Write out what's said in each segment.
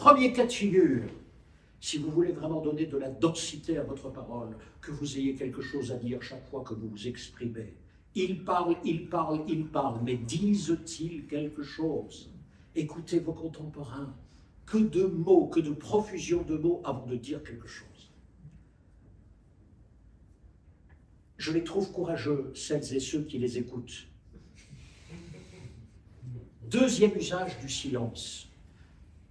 Premier cas de figure, si vous voulez vraiment donner de la densité à votre parole, que vous ayez quelque chose à dire chaque fois que vous vous exprimez. Ils parlent, mais disent-ils quelque chose? Écoutez vos contemporains. Que de mots, que de profusion de mots avant de dire quelque chose. Je les trouve courageux, celles et ceux qui les écoutent. Deuxième usage du silence.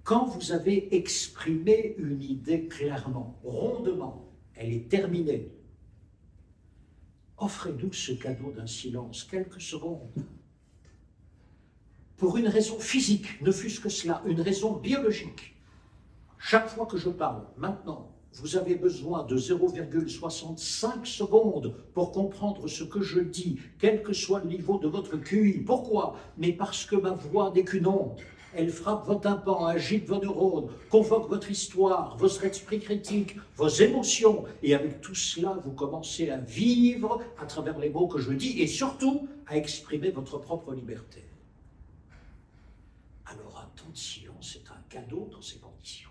Quand vous avez exprimé une idée clairement, rondement, elle est terminée, offrez-nous ce cadeau d'un silence, quelques secondes. Pour une raison physique, ne fût-ce que cela, une raison biologique. Chaque fois que je parle, maintenant, vous avez besoin de 0,65 secondes pour comprendre ce que je dis, quel que soit le niveau de votre QI. Pourquoi? Mais parce que ma voix n'est qu'une onde. Elle frappe vos tympans, agite vos neurones, convoque votre histoire, votre esprit critique, vos émotions. Et avec tout cela, vous commencez à vivre à travers les mots que je dis et surtout à exprimer votre propre liberté. Alors un temps de silence est un cadeau dans ces conditions.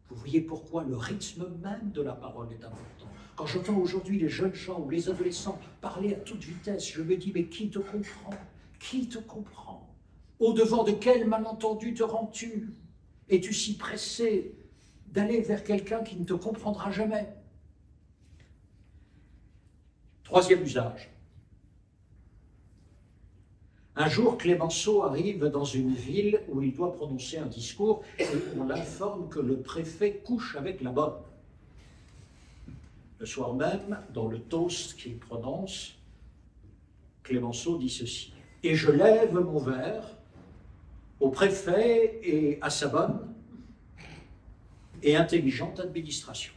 Vous voyez pourquoi le rythme même de la parole est important. Quand j'entends aujourd'hui les jeunes gens ou les adolescents parler à toute vitesse, je me dis, mais qui te comprend? Qui te comprend? Au-devant de quel malentendu te rends-tu? Es-tu si pressé d'aller vers quelqu'un qui ne te comprendra jamais? Troisième usage. Un jour, Clémenceau arrive dans une ville où il doit prononcer un discours et on l'informe que le préfet couche avec la bonne. Le soir même, dans le toast qu'il prononce, Clémenceau dit ceci. « Et je lève mon verre au préfet et à sa bonne et intelligente administration. »